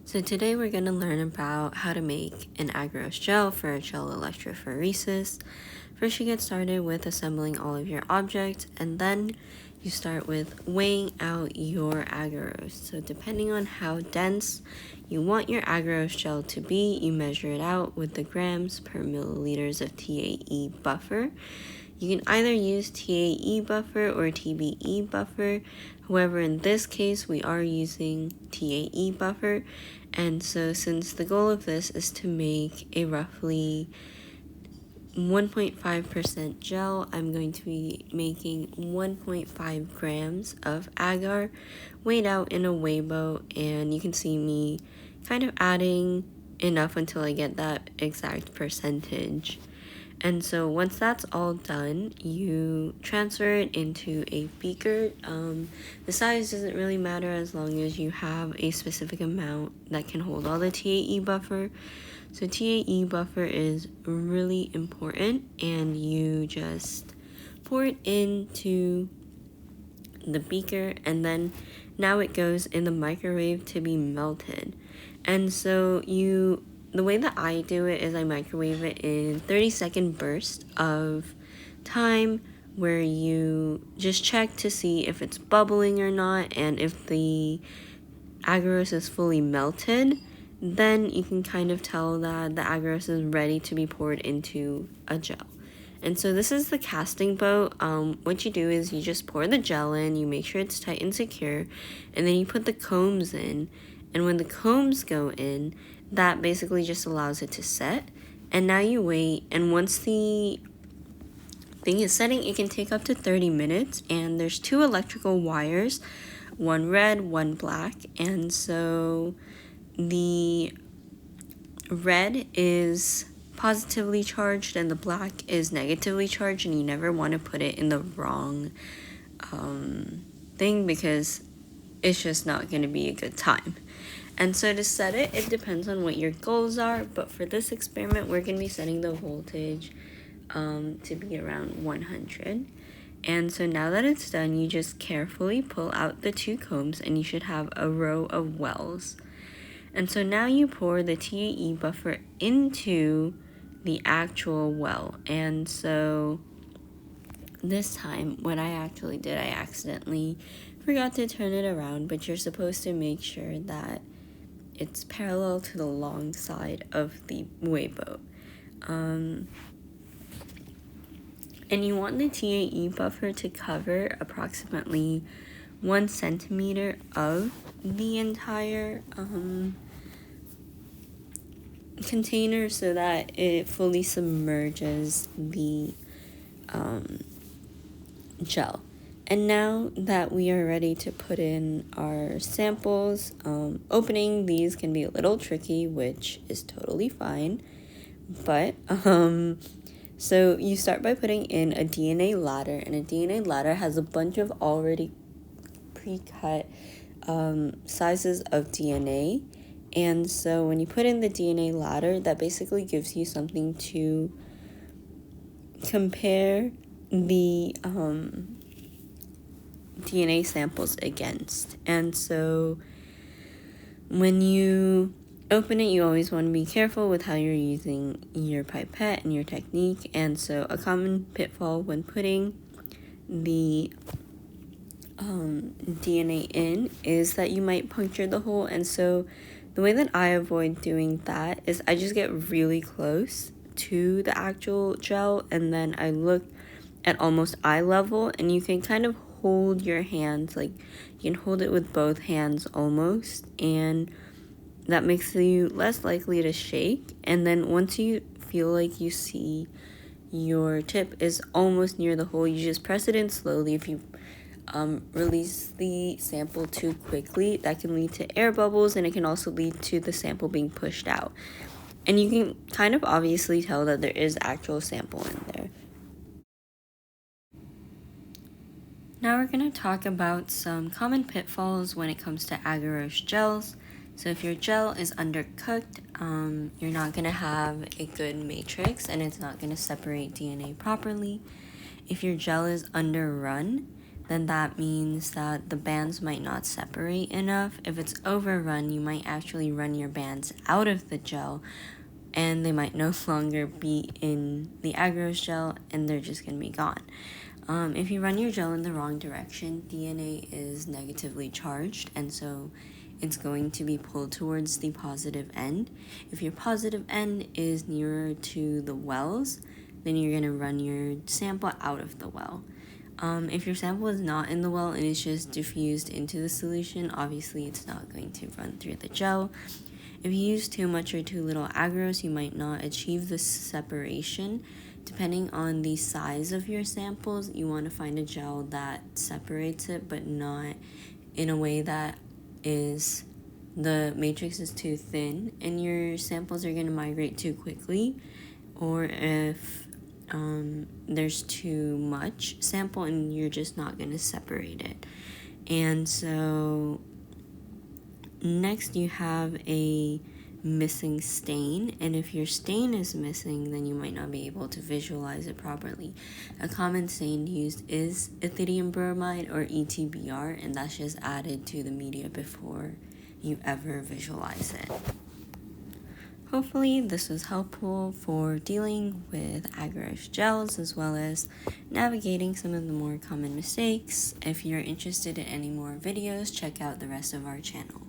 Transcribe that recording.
So today we're going to learn about how to make an agarose gel for gel electrophoresis. First you get started with assembling all of your objects, and then you start with weighing out your agarose. So depending on how dense you want your agarose gel to be, you measure it out with the grams per milliliters of TAE buffer. You can either use TAE buffer or TBE buffer. However, in this case, we are using TAE buffer. And so since the goal of this is to make a roughly 1.5% gel, I'm going to be making 1.5 grams of agar weighed out in a weigh boat, and you can see me kind of adding enough until I get that exact percentage. And so once that's all done, you transfer it into a beaker. The size doesn't really matter as long as you have a specific amount that can hold all the TAE buffer. So TAE buffer is really important, and you just pour it into the beaker, and then now it goes in the microwave to be melted. And so the way that I do it is I microwave it in 30-second bursts of time, where you just check to see if it's bubbling or not, and if the agarose is fully melted, then you can kind of tell that the agarose is ready to be poured into a gel. And so this is the casting boat. What you do is you just pour the gel in, you make sure it's tight and secure, and then you put the combs in. And when the combs go in, that basically just allows it to set. And now you wait, and once the thing is setting, it can take up to 30 minutes, and there's 2 electrical wires, one red, one black. And so the red is positively charged and the black is negatively charged, and you never want to put it in the wrong thing, because it's just not going to be a good time. And so to set it, it depends on what your goals are, but for this experiment we're going to be setting the voltage to be around 100. And so now that it's done, you just carefully pull out the 2 combs, and you should have a row of wells. And so now you pour the TAE buffer into the actual well. And so this time, what I actually did, I accidentally forgot to turn it around, but you're supposed to make sure that it's parallel to the long side of the weigh boat. And you want the TAE buffer to cover approximately 1 centimeter of the entire container, so that it fully submerges the gel. And now that we are ready to put in our samples, opening these can be a little tricky, which is totally fine. But so you start by putting in a DNA ladder, and a DNA ladder has a bunch of already pre-cut sizes of DNA. And so when you put in the DNA ladder, that basically gives you something to compare the DNA samples against. And so when you open it, you always want to be careful with how you're using your pipette and your technique. And so a common pitfall when putting the DNA in is that you might puncture the hole. And so the way that I avoid doing that is I just get really close to the actual gel, and then I look at almost eye level, and you can kind of hold your hands, like you can hold it with both hands almost, and that makes you less likely to shake. And then once you feel like you see your tip is almost near the hole, you just press it in slowly. If you release the sample too quickly, that can lead to air bubbles, and it can also lead to the sample being pushed out. And you can kind of obviously tell that there is actual sample in there. Now we're going to talk about some common pitfalls when it comes to agarose gels. So if your gel is undercooked, you're not going to have a good matrix, and it's not going to separate DNA properly. If your gel is underrun, then that means that the bands might not separate enough. If it's overrun, you might actually run your bands out of the gel, and they might no longer be in the agarose gel, and they're just going to be gone. If you run your gel in the wrong direction, DNA is negatively charged, and so it's going to be pulled towards the positive end. If your positive end is nearer to the wells, then you're going to run your sample out of the well. If your sample is not in the well and it's just diffused into the solution, obviously it's not going to run through the gel. If you use too much or too little agarose, you might not achieve this separation. Depending on the size of your samples, you want to find a gel that separates it, but not in a way that the matrix is too thin and your samples are going to migrate too quickly, or if there's too much sample and you're just not going to separate it. And so next you have a missing stain, and if your stain is missing, then you might not be able to visualize it properly. A common stain used is ethidium bromide or ETBR, and that's just added to the media before you ever visualize it. Hopefully this was helpful for dealing with agarose gels as well as navigating some of the more common mistakes. If you're interested in any more videos, check out the rest of our channel.